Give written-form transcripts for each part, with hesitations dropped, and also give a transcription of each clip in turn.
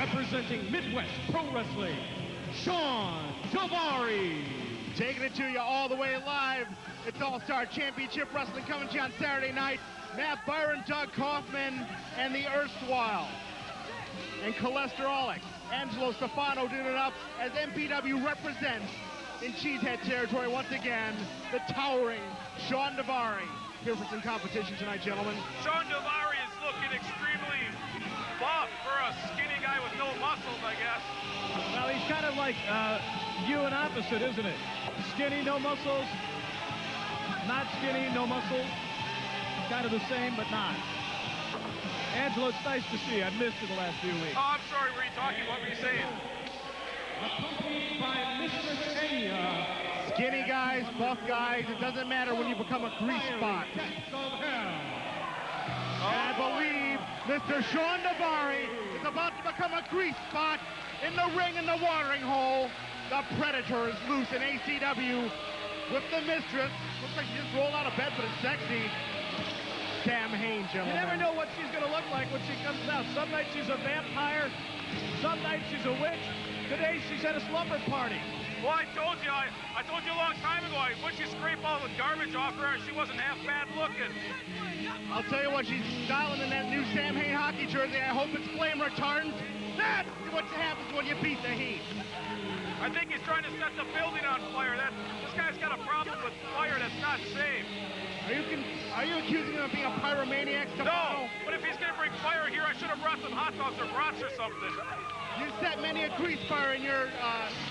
representing Midwest Pro Wrestling, Shawn Davari. Taking it to you all the way live. It's All-Star Championship Wrestling coming to you on Saturday night. Matt Byron, Doug Kaufman, and the erstwhile and cholesterolic Angelo Stefano doing it up as MPW represents in Cheesehead territory once again the towering Shawn Davari. Here for some competition tonight, gentlemen. Shawn Davari is looking extremely buff for a skinny guy with no muscles, I guess. Well, he's kind of like you and opposite, isn't it? Skinny, no muscles. Not skinny, no muscles. Kind of the same, but not. Angelo, it's nice to see you. I've missed you the last few weeks. Oh, I'm sorry. Were you talking? What were you saying? Accompanied by Mr. Kenya. Skinny guys, buff guys, it doesn't matter when you become a grease spot. I believe Mr. Shawn Davari is about to become a grease spot in the ring in the watering hole. The Predator is loose in ACW with the mistress. Looks like she just rolled out of bed, but it's sexy. Sam Hayne, gentlemen. You never know what she's going to look like when she comes out. Some nights she's a vampire. Some nights she's a witch. Today she's at a slumber party. Well, I told you a long time ago, once you scrape all the garbage off her, she wasn't half bad looking. I'll tell you what, she's styling in that new Sam Hayne hockey jersey. I hope it's flame retardant. That's what happens when you beat the Heat. I think he's trying to set the building on fire. This guy's got a problem with fire that's not safe. Are you accusing him of being a pyromaniac, Stefano? No, but if he's going to bring fire here, I should have brought some hot dogs or brats or something. You set many a grease fire in your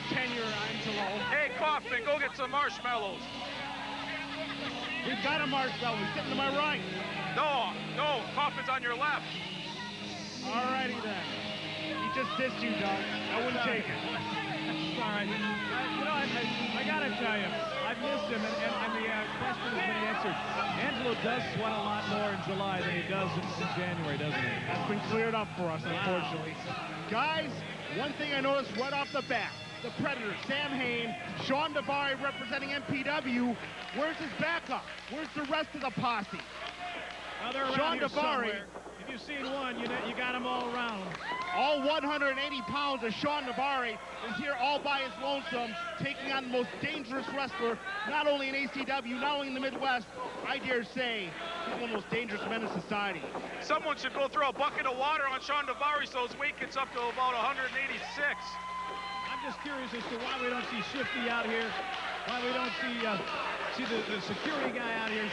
tenure, Angelo. Hey, Kaufman, go get some marshmallows. We've got a marshmallow. He's sitting to my right. No, Kaufman's on your left. All righty then. He just dissed you, Doug. I wouldn't take it. Sorry. I got to tell you, I've missed him, and the question has been answered. Angelo does sweat a lot more in July than he does in January, doesn't he? That's been cleared up for us, unfortunately. Guys, one thing I noticed right off the bat, the Predator, Sam Hayne, Shawn Davari representing MPW. Where's his backup? Where's the rest of the posse? Well, they're around Shawn here Davari. somewhere. If you've seen one, you got them all around. All 180 pounds of Shawn Davari is here all by his lonesome, taking on the most dangerous wrestler, not only in ACW, not only in the Midwest. I dare say he's one of the most dangerous men in society. Someone should go throw a bucket of water on Shawn Davari so his weight gets up to about 186. I'm just curious as to why we don't see Shifty out here, why we don't see the security guy out here,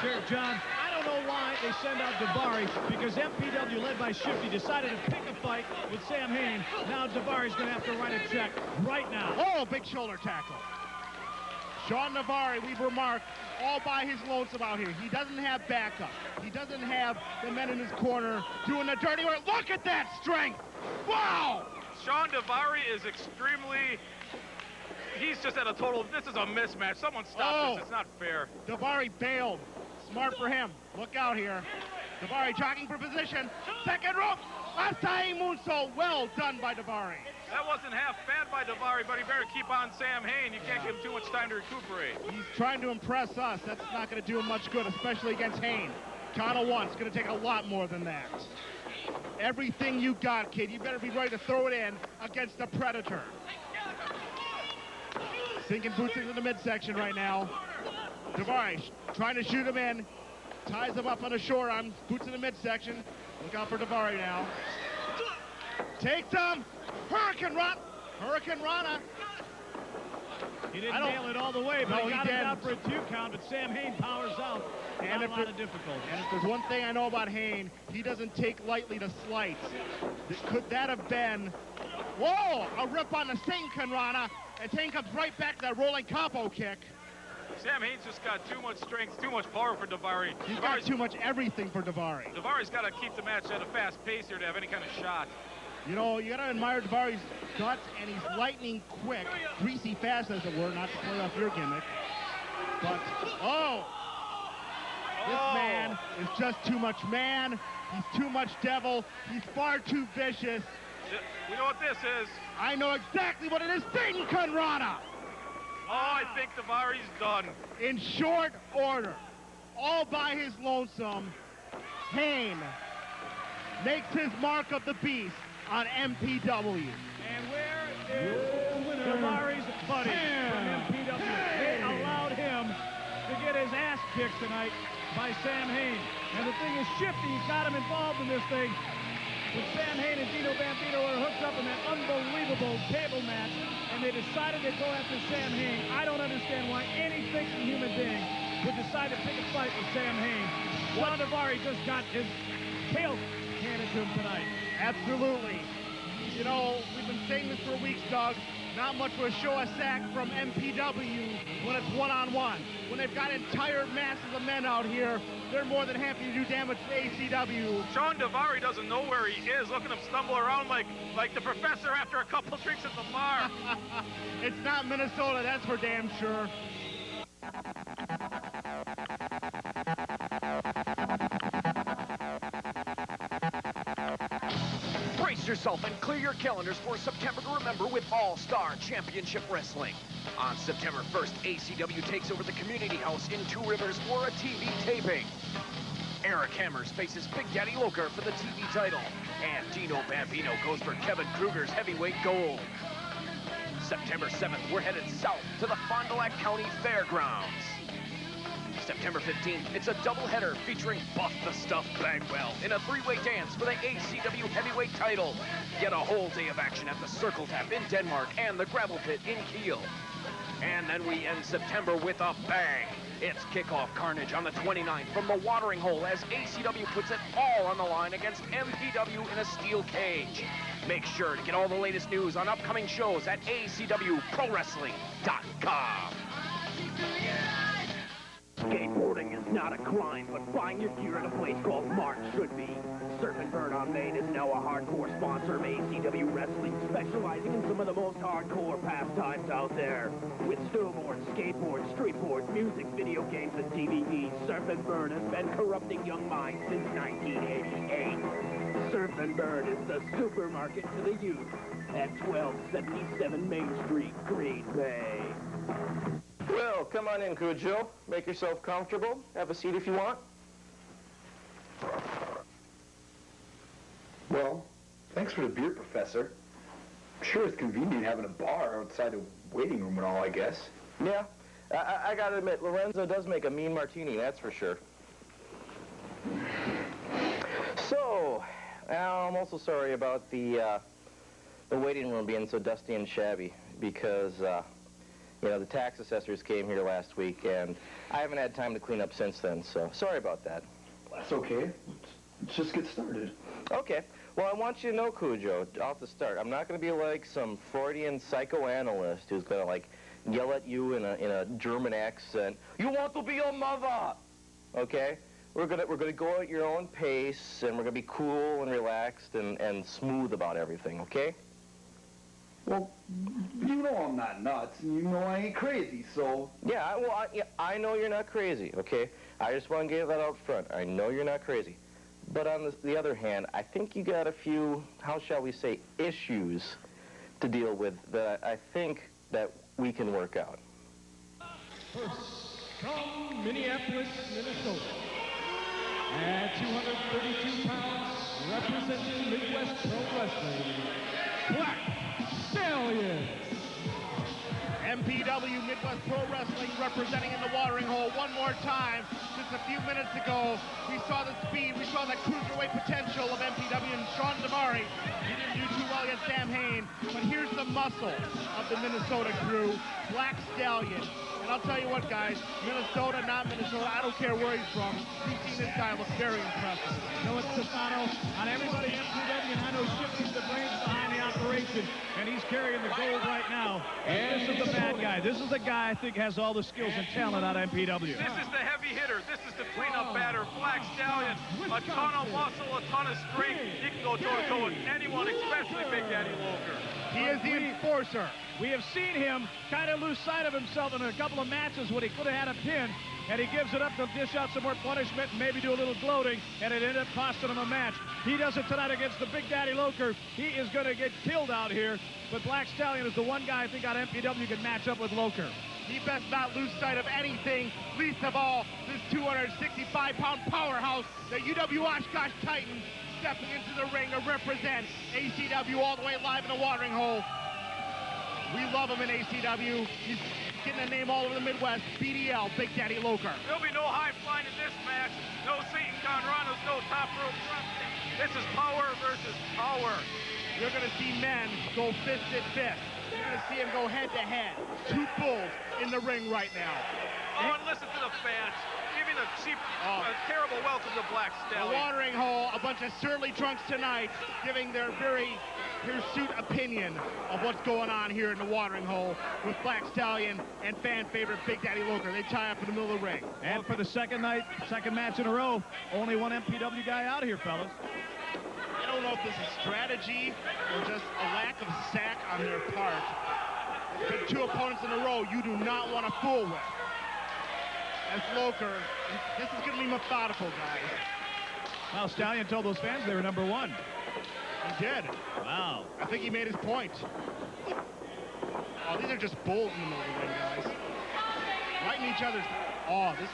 Sheriff John. I don't know why they send out Davari, because MPW, led by Shifty, decided to pick a fight with Sam Hayne. Now Davari's going to have to write a check right now. Oh, big shoulder tackle. Shawn Davari, we've remarked, all by his lonesome out here. He doesn't have backup. He doesn't have the men in his corner doing the dirty work. Look at that strength! Wow! Shawn Davari is extremely... He's just at a total... This is a mismatch. Someone stop this. It's not fair. Davari bailed. Smart for him. Look out here. Davari jogging for position. Second rope. Asai Moonsault. Well done by Davari. That wasn't half bad by Davari, but he better keep on Sam Hayne. You can't give him too much time to recuperate. He's trying to impress us. That's not going to do him much good, especially against Hayne. Count of one. It's going to take a lot more than that. Everything you got, kid. You better be ready to throw it in against the Predator. Sinking boots into the midsection right now. Davari trying to shoot him in. Ties him up on the short arm. Boots in the midsection. Look out for Davari now. Takes him. Hurricane Rana. Hurricane Rana. He didn't nail it all the way, but No, he got didn't. it out for a 2 count, but Sam Hayne powers out. And Not a lot of difficulty. And if there's one thing I know about Hayne, he doesn't take lightly to slights. Could that have been... Whoa! A rip on the Sinkin Rana. And Hayne comes right back to that rolling capo kick. Sam Hayne's just got too much strength, too much power for Davari. He's got too much everything for Davari. Davari's got to keep the match at a fast pace here to have any kind of shot. You know, you got to admire Davari's guts, and he's lightning quick, greasy fast, as it were, not to play off your gimmick. But, this man is just too much man. He's too much devil. He's far too vicious. You know what this is? I know exactly what it is. Sinkin Rana! Oh, I think Davari's done. In short order, all by his lonesome, Hayne makes his mark of the beast. on MPW. And where is Davari's buddy from MPW? They allowed him to get his ass kicked tonight by Sam Hayne. And the thing is, Shifty got him involved in this thing. When Sam Hayne and Dino Bambino are hooked up in that unbelievable table match, and they decided to go after Sam Hayne. I don't understand why any thinking human being would decide to pick a fight with Sam Hayne. Shawn Davari just got his tail handed to him tonight. Absolutely. You know, we've been saying this for weeks, Doug. Not much will show a sack from MPW when it's one-on-one. When they've got entire masses of men out here, they're more than happy to do damage to ACW. Shawn Davari doesn't know where he is. Look at him stumble around like the professor after a couple drinks at the bar. It's not Minnesota, that's for damn sure. Brace yourself and clear your calendars for September to remember with All-Star Championship Wrestling. On September 1st, ACW takes over the Community House in Two Rivers for a TV taping. Eric Hammers faces Big Daddy Loker for the TV title, and Dino Bambino goes for Kevin Kruger's heavyweight gold. September 7th, we're headed south to the Fond du Lac County Fairgrounds. September 15th, it's a doubleheader featuring Buff the Stuff Bagwell in a three-way dance for the ACW heavyweight title. Get a whole day of action at the Circle Tap in Denmark and the Gravel Pit in Kiel. And then we end September with a bang. It's kickoff carnage on the 29th from the Watering Hole as ACW puts it all on the line against MPW in a steel cage. Make sure to get all the latest news on upcoming shows at acwprowrestling.com. Skateboarding is not a crime, but buying your gear at a place called Mart should be. Surf and Burn on Main is now a hardcore sponsor of ACW Wrestling, specializing in some of the most hardcore pastimes out there. With snowboards, skateboards, streetboards, music, video games, and DVDs, Surf and Burn has been corrupting young minds since 1988. Surf and Burn is the supermarket to the youth at 1277 Main Street, Green Bay. Well, come on in, Kujo. Make yourself comfortable. Have a seat if you want. Well, thanks for the beer, Professor. I'm sure it's convenient having a bar outside the waiting room and all, I guess. Yeah, I gotta admit, Lorenzo does make a mean martini, that's for sure. So, I'm also sorry about the waiting room being so dusty and shabby because, you know, the tax assessors came here last week, and I haven't had time to clean up since then, so sorry about that. That's okay. Let's just get started. Okay. Well, I want you to know, Kujo, off the start, I'm not going to be like some Freudian psychoanalyst who's going to, like, yell at you in a German accent. You want to be your mother! Okay? We're gonna go at your own pace, and we're going to be cool and relaxed and smooth about everything, okay? Well, you know I'm not nuts, and you know I ain't crazy, so... Yeah, I know you're not crazy, okay? I just want to get that out front. I know you're not crazy. But on the other hand, I think you got a few, how shall we say, issues to deal with that I think that we can work out. First, from Minneapolis, Minnesota, at 232 pounds, representing Midwest Pro Wrestling, Black Stallion. MPW Midwest Pro Wrestling representing in the Watering Hole one more time. Just a few minutes ago, we saw the speed, we saw the cruiserweight potential of MPW and Shawn Davari. He didn't do too well against Sam Hayne, but here's the muscle of the Minnesota crew, Black Stallion. And I'll tell you what, guys, Minnesota, not Minnesota, I don't care where he's from. You've seen this guy look very impressive. Noah Stefano on everybody MPW, and I know Shifty's the brains behind the operation, and he's carrying the gold right now. And this is the bad guy. This is the guy I think has all the skills and talent on MPW. This is the heavy hitter. This is the cleanup batter. Black Stallion, a ton of muscle, a ton of strength. He can go toe-to-toe with anyone, especially Big Daddy Loker. He is the enforcer. We have seen him kind of lose sight of himself in a couple of matches when he could have had a pin, and he gives it up to dish out some more punishment and maybe do a little gloating, and it ended up costing him a match. He does it tonight against the Big Daddy Loker. He is going to get killed out here, but Black Stallion is the one guy I think on MPW can match up with Loker. He best not lose sight of anything, least of all this 265-pound powerhouse, the UW Oshkosh Titans, stepping into the ring to represent ACW all the way live in the watering hole. We love him in ACW. He's getting a name all over the Midwest. BDL, Big Daddy Loker. There'll be no high flying in this match. No Satan Conrados, no top rope drop. This is power versus power. You're going to see men go fist at fist. You're going to see them go head to head. Two bulls in the ring right now. Oh, and listen to the fans. Giving a cheap, terrible welcome to Black The Stallion. watering hole, a bunch of surly drunks tonight, giving their very hirsute opinion of what's going on here in the watering hole with Black Stallion and fan favorite Big Daddy Loker. They tie up in the middle of the ring. And for the second match in a row, only one MPW guy out here, fellas. I don't know if this is strategy or just a lack of sack on their part. But two opponents in a row you do not want to fool with. As Loker, this is going to be methodical, guys. Well, Stallion told those fans they were number one. He did. Wow. I think he made his point. Oh, these are just bulls in the middle of the ring, guys. Right in each other's... Oh, this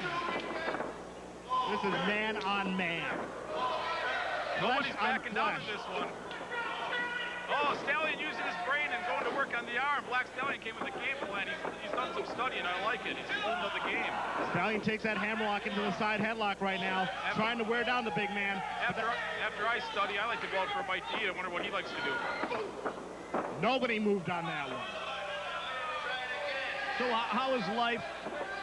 is man on man. Nobody's backing down in this one. Oh, Stallion using his brain and going to work on the arm. Black Stallion came with a game plan. He's done some studying. I like it. He's holding up the game. Stallion takes that hammerlock into the side headlock right now, trying to wear down the big man. After I study, I like to go out for a bite to eat. I wonder what he likes to do. Nobody moved on that one. So how is life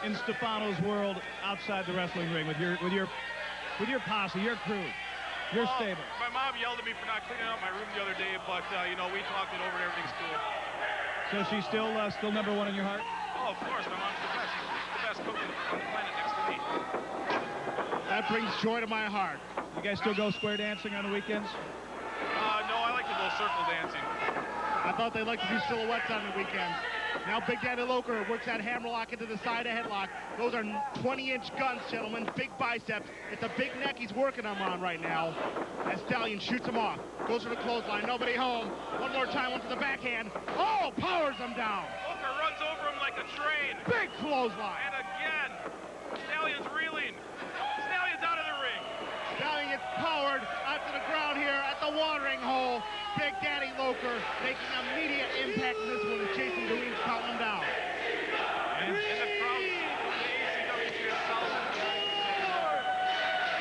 in Stefano's world outside the wrestling ring with your posse, your crew, your stable? My mom yelled at me for not cleaning up my room the other day, but you know, we talked it over and everything's cool. So she's still number one in your heart? Oh, of course, my mom's the best. She's the best cook on the planet next to me. That brings joy to my heart. You guys still go square dancing on the weekends? No, I like to go circle dancing. I thought they liked to do silhouettes on the weekends. Now Big Daddy Loker works that hammerlock into the side of headlock. Those are 20-inch guns, gentlemen. Big biceps. It's a big neck he's working them on right now. As Stallion shoots him off. Goes for the clothesline. Nobody home. One more time. One to the backhand. Oh, powers him down. Loker runs over him like a train. Big clothesline. And again, Stallion's reeling. Stallion's out of the ring. Stallion gets powered out to the ground here at the watering hole. Big Daddy Loker making immediate impact in this one as Jason Dewey's counting him down. And the crowd, the ACW cheers solid.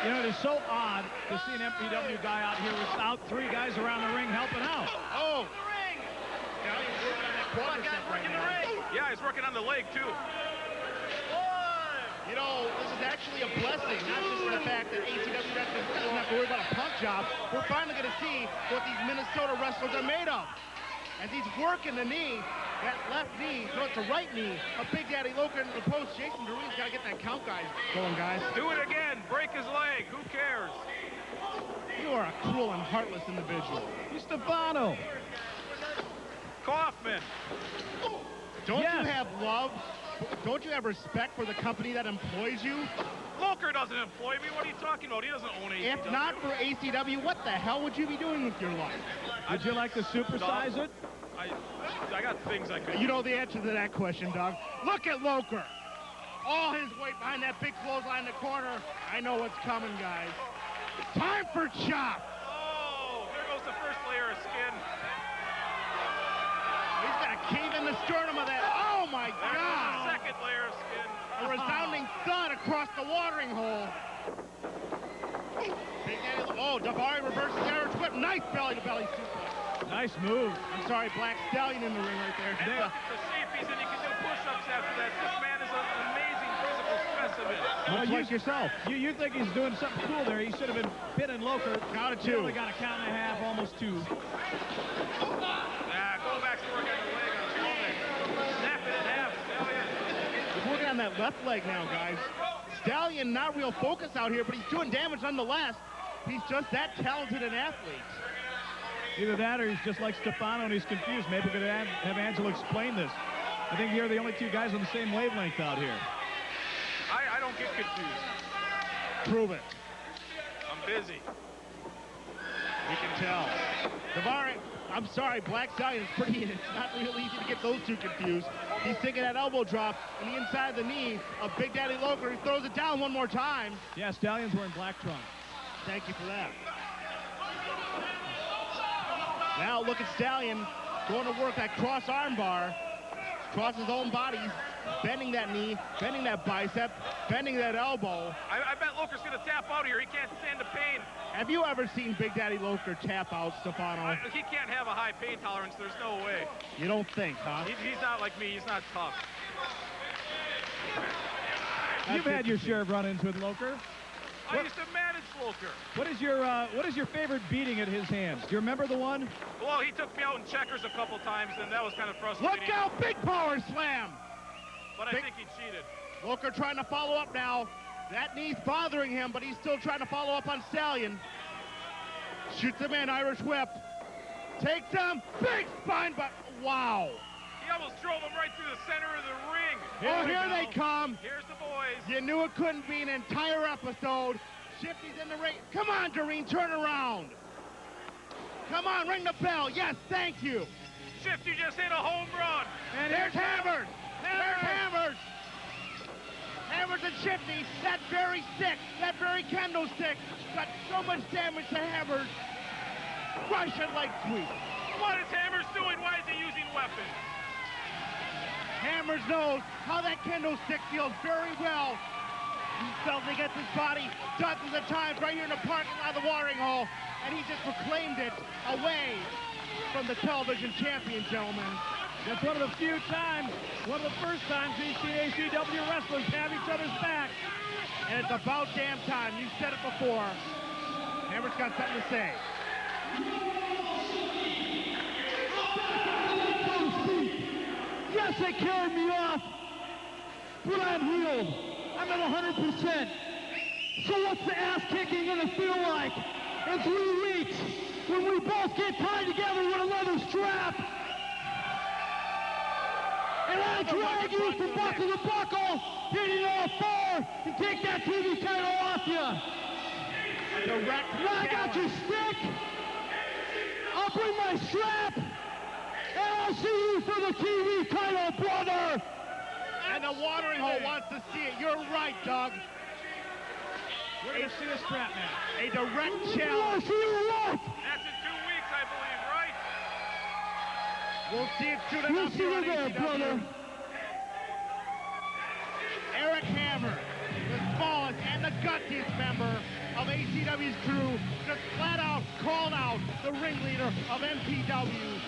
You know, it is so odd to see an MPW guy out here without three guys around the ring helping out. Oh! Stallion's working on that quadricep right now. Yeah, he's working on the leg, too. You know, this is actually a blessing, not just for the fact that ACW wrestlers don't have to worry about a punk job. We're finally going to see what these Minnesota wrestlers are made of. As he's working the knee, that left knee, no, it's the right knee, a Big Daddy Loker into the post. Jason Dewey's got to get that count, guys, going, guys. Do it again. Break his leg. Who cares? You are a cruel and heartless individual. He's Stefano. Kaufman. Don't you have love? Don't you have respect for the company that employs you? Loker doesn't employ me. What are you talking about? He doesn't own ACW. If not for ACW, what the hell would you be doing with your life? Would you like to supersize it? I got things I could. You know the answer to that question, Doug. Look at Loker. All his weight behind that big clothesline in the corner. I know what's coming, guys. Time for chop. Oh, there goes the first layer of skin. He's got to cave in the sternum of that. Oh, my There's God. the second layer of skin. A resounding thud across the watering hole. Big Daddy, oh, Davari reverses Aaron's whip. Nice belly-to-belly suplex. Nice move. I'm sorry, Black Stallion in the ring right there. And look to see if he's in. He can do push-ups after that. This man is an amazing physical specimen. Much like yourself. You think he's doing something cool there. He should have been pinning Loker. Count of He two. only got a count and a half, almost two. Go back to work on the leg on the stomach. Snap it in half, Stallion. He's working on that left leg now, guys. Stallion, not real focus out here, but he's doing damage nonetheless. He's just that talented an athlete. Either that or he's just like Stefano and he's confused. Maybe we could have Angelo explain this. I think you're the only two guys on the same wavelength out here. I don't get confused. Prove it. I'm busy. You can tell. Davari, I'm sorry, Black Stallion is pretty, it's not real easy to get those two confused. He's taking that elbow drop on the inside of the knee of Big Daddy Loker. He throws it down one more time. Yeah, Stallion's wearing black trunks. Thank you for that. Now look at Stallion going to work that cross arm bar. Across his own body, bending that knee, bending that bicep, bending that elbow. I bet Loker's going to tap out here. He can't stand the pain. Have you ever seen Big Daddy Loker tap out, Stefano? He can't have a high pain tolerance. There's no way. You don't think, huh? He's not like me. He's not tough. You've had your share of run-ins with Loker. I used to manage Loker. What is your favorite beating at his hands? Do you remember the one? Well, he took me out in checkers a couple times, and that was kind of frustrating. Look out, big power slam! But I think he cheated. Loker trying to follow up now. That knee's bothering him, but he's still trying to follow up on Stallion. Shoots him in, Irish whip. Takes him, big spine, but wow. He almost drove him right through the center of the ring. Here they come. Here's the boys. You knew it couldn't be an entire episode. Shifty's in the ring. Come on, Doreen, turn around. Come on, ring the bell. Yes, thank you. Shifty just hit a home run. And there's Hammers. There's Hammers. Hammers and Shifty, that very stick, that very kendo stick, got so much damage to Hammers. Russian leg sweep. What is Hammers doing? Why is he using weapons? Hammers knows how that kendo stick feels very well. He felt against his body dozens of times right here in the parking lot of the watering hole, and he just proclaimed it away from the television champion, gentlemen. That's one of the few times, one of the first times we've seen ACW wrestlers have each other's back. And it's about damn time. You said it before. Hammer's got something to say. Yes, they carried me off, but I'm healed. I'm at 100%. So what's the ass kicking gonna feel like in 3 weeks when we both get tied together with a leather strap? And I drag you from buckle to buckle, hitting all four, and take that TV title off you. Direct. I got your stick. I'll bring my strap. And I'll see you for the TV title, brother! And the watering hole wants to see it. You're right, Doug. We're going to see a strap match. A direct I challenge. see you left! That's in 2 weeks, I believe, right? We'll see it soon We'll enough see here you on there, ACW. brother. Eric Hammer, the smallest and the gutsiest member of ACW's crew, just flat out called out the ringleader of MPW.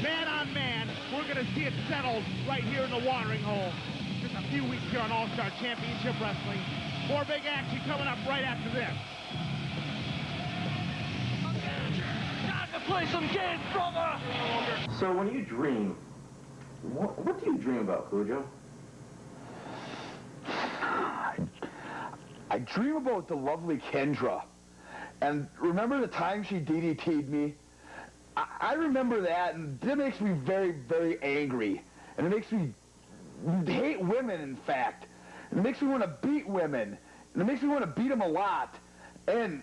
Man on man, we're going to see it settled right here in the watering hole. Just a few weeks here on All-Star Championship Wrestling. More big action coming up right after this. Time to play some games, brother! So when you dream, what do you dream about, Kujo? I dream about the lovely Kendra. And remember the time she DDT'd me? I remember that, and that makes me very, very angry. And it makes me hate women, in fact. And it makes me want to beat women. And it makes me want to beat them a lot. And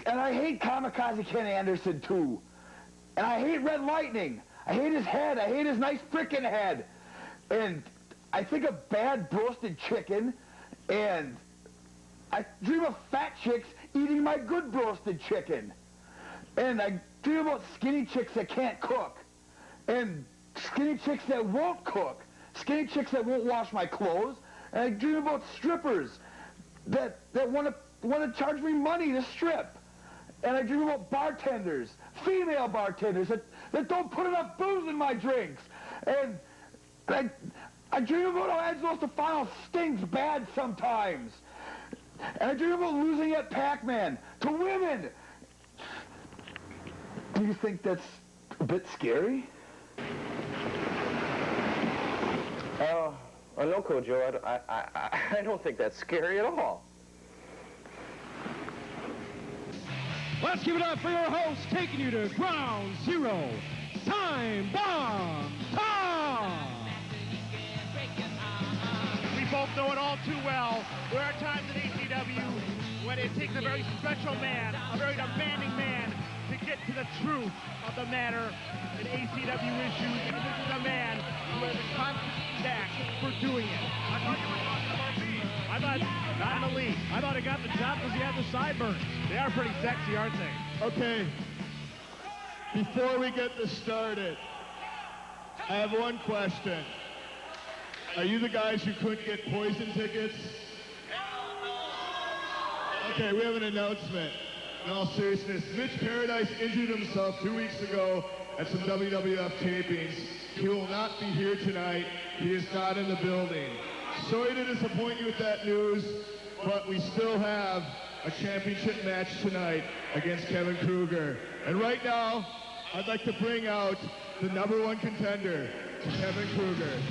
I hate Kamikaze Ken Anderson, too. And I hate Red Lightning. I hate his head. I hate his nice frickin' head. And I think of bad roasted chicken. And I dream of fat chicks eating my good roasted chicken. And I dream about skinny chicks that can't cook. And skinny chicks that won't cook. Skinny chicks that won't wash my clothes. And I dream about strippers that want to charge me money to strip. And I dream about bartenders, female bartenders that don't put enough booze in my drinks. And I dream about how Angelo Stefano stinks bad sometimes. And I dream about losing at Pac-Man to women. Do you think that's a bit scary? No, Kujo, I don't think that's scary at all. Let's give it up for your host, taking you to Ground Zero, Timebomb Tom! We both know it all too well. There are times in ACW when it takes a very special man, a very demanding man, to get to the truth of the matter in ACW issues, and this is a man who has a constant back for doing it. I thought you were talking about me. I thought, not in the least. I thought he got the job because he had the sideburns. They are pretty sexy, aren't they? Okay, Before we get this started, I have one question. Are you the guys who couldn't get poison tickets? Okay, we have an announcement. In all seriousness, Mitch Paradise injured himself 2 weeks ago at some WWF tapings. He will not be here tonight. He is not in the building. Sorry to disappoint you with that news, but we still have a championship match tonight against Kevin Kruger. And right now, I'd like to bring out the #1 contender, Kevin Kruger.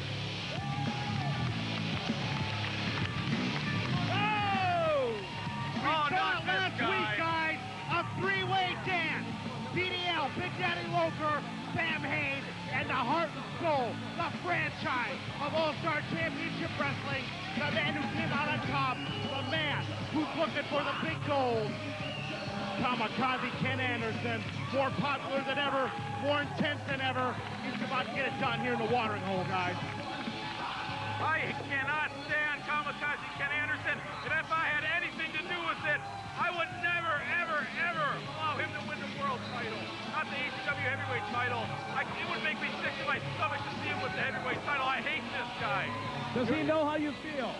Last week, guys, a three-way dance. BDL, Big Daddy Loker, Sam Hayne, and the heart and soul, the franchise of All-Star Championship Wrestling. The man who came out on top, the man who's looking for the big gold. Kamikaze Ken Anderson, more popular than ever, more intense than ever. He's about to get it done here in the watering hole, guys. I cannot stand Kamikaze Ken Anderson, and if I had anything to do with it, I would never, ever, ever allow him to win the world title. Not the ACW heavyweight title. It would make me sick to my stomach to see him with the heavyweight title. I hate this guy. Does he know how you feel?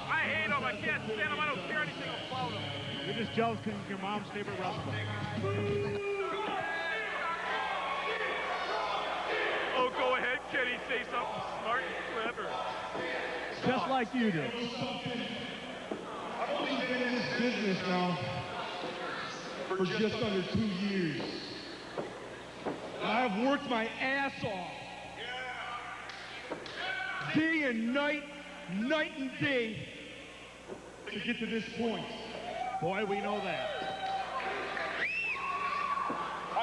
I hate him. I can't stand him. I don't care anything about him. You're just jealous because he's your mom's favorite wrestler. Oh, go ahead, Kenny. Say something smart and clever. Just like you did. I've only been in this business now for just under 2 years. I've worked my ass off. Day and night and day to get to this point. Boy, we know that.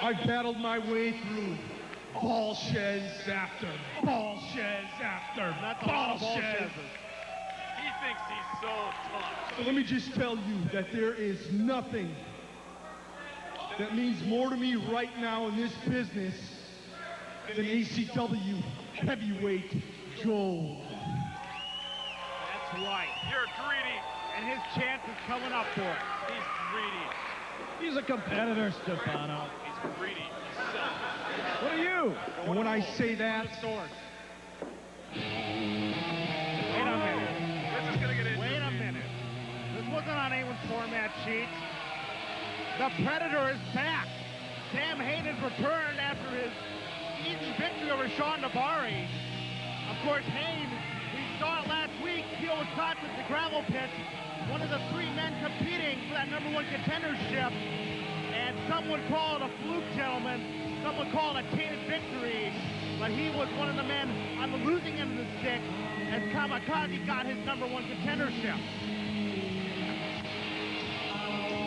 I battled my way through ball sheds after ball sheds after ball sheds. He thinks he's so tough. So let me just tell you that there is nothing that means more to me right now in this business than ACW heavyweight gold. That's right. You're greedy. And his chance is coming up for it. He's greedy. He's a competitor, Stefano. He's greedy. He's selfish. What are you? And when I say that, Wait a minute. This is going to get into Wait a minute. This wasn't on anyone's format sheet. The Predator is back. Sam Hayne has returned after his easy victory over Shawn Davari. Of course, Hayne, we saw it last week, deal with Tots at the gravel pit. One of the three men competing for that #1 contendership. And some would call it a fluke, gentlemen. Some would call it a tainted victory. But he was one of the men on the losing end of the stick as Kamikaze got his #1 contendership.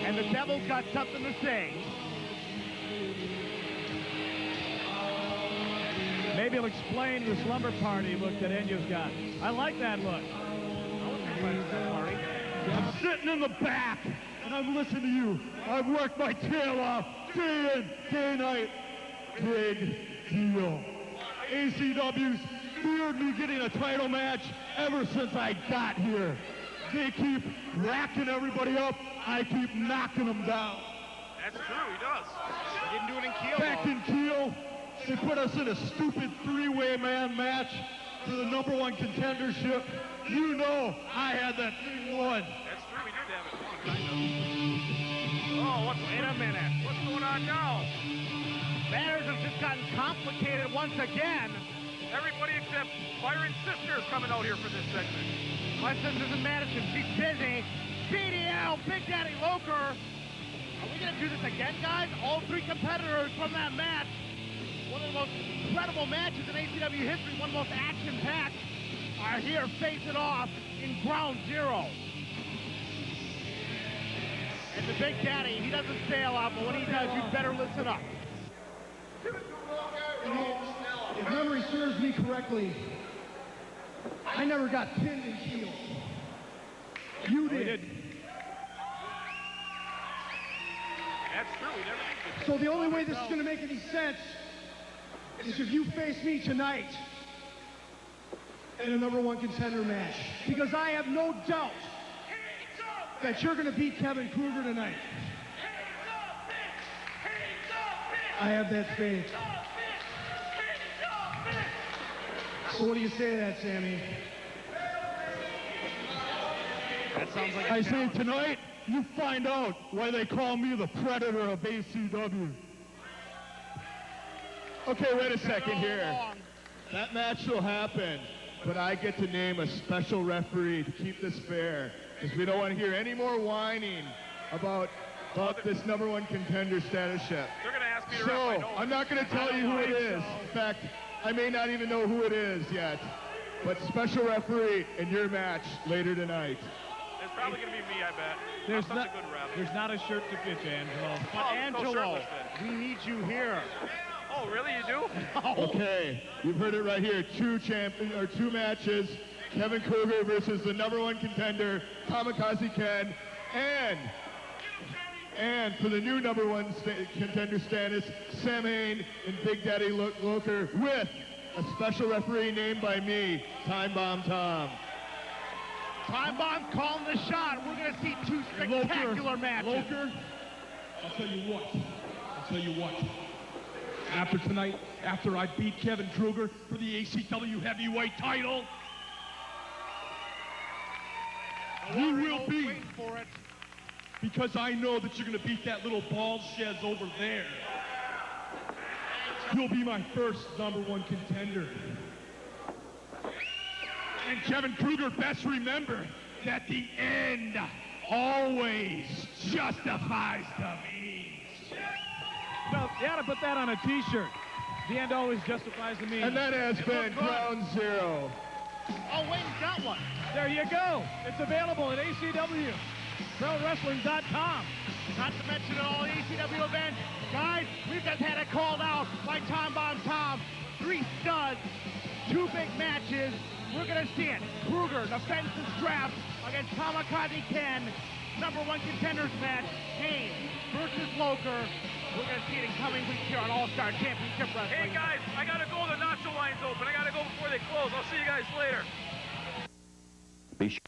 And the Devil's got something to say. Maybe he'll explain the slumber party look that Enyo's got. I like that look. I'm sitting in the back and I'm listening to you. I've worked my tail off day in, day night. Big deal. ACW's feared me getting a title match ever since I got here. They keep racking everybody up. I keep knocking them down. That's true, he does. He didn't do it in Kiel. Back in Kiel, they put us in a stupid three-way man match for the #1 contendership. You know I had that thing won. That's true, we did have it. Kind of. Oh, Wait a minute. what's going on now? Matters have just gotten complicated once again. Everybody except Byron's sister is coming out here for this segment. My sister's in Madison. She's busy. BDL, Big Daddy Loker. Are we going to do this again, guys? All three competitors from that match. One of the most incredible matches in ACW history, one of the most action-packed, are here facing off in Ground Zero. And the Big Daddy, he doesn't say a lot, but when he does, you better listen up. You know, if memory serves me correctly, I never got pinned in Kiel. You did. That's true, we never did. So the only way this is going to make any sense is if you face me tonight in a #1 contender match. Because I have no doubt that you're going to beat Kevin Kruger tonight. I have that faith. So what do you say to that, Sammy? That sounds like I say tonight, you find out why they call me the Predator of ACW. Okay, wait a second here. That match will happen, but I get to name a special referee to keep this fair, because we don't want to hear any more whining about this #1 contender status ship. They're going to ask me to So, I'm not going to tell you who it is. In fact, I may not even know who it is yet. But special referee in your match later tonight. It's probably going to be me, I bet. There's I'm such a good ref. There's not a shirt to pitch, Angelo. But Angelo, we need you here. Oh, really? You do? Okay, you've heard it right here. Two matches. Kevin Kujo versus the #1 contender, Kamikaze Ken, and for the new #1 contender status, Hayne and Big Daddy Loker, with a special referee named by me, Timebomb Tom. Timebomb's calling the shot. We're going to see two spectacular matches. Loker, I'll tell you what. After tonight, after I beat Kevin Kruger for the ACW heavyweight title, you will be, wait for it. because I know that you're going to beat that little ball shed over there. You'll be my first #1 contender. And Kevin Kruger, best remember that the end always justifies the means. No, you ought to put that on a T-shirt. The end always justifies the means. And that has been Ground Zero. Oh, Wayne's got one. There you go. It's available at ACW. ProWrestling.com. Not to mention all ACW events. Guys, we've just had it called out by Timebomb Tom. 3 studs, 2 big matches. We're going to see it. Kruger defends the strap against Kamikaze Ken. #1 contenders match. Hayne versus Loker. We're going to see it in coming weeks here on All-Star Championship Wrestling. Hey, guys, I got to go. The nacho line's open. I got to go before they close. I'll see you guys later. Be sure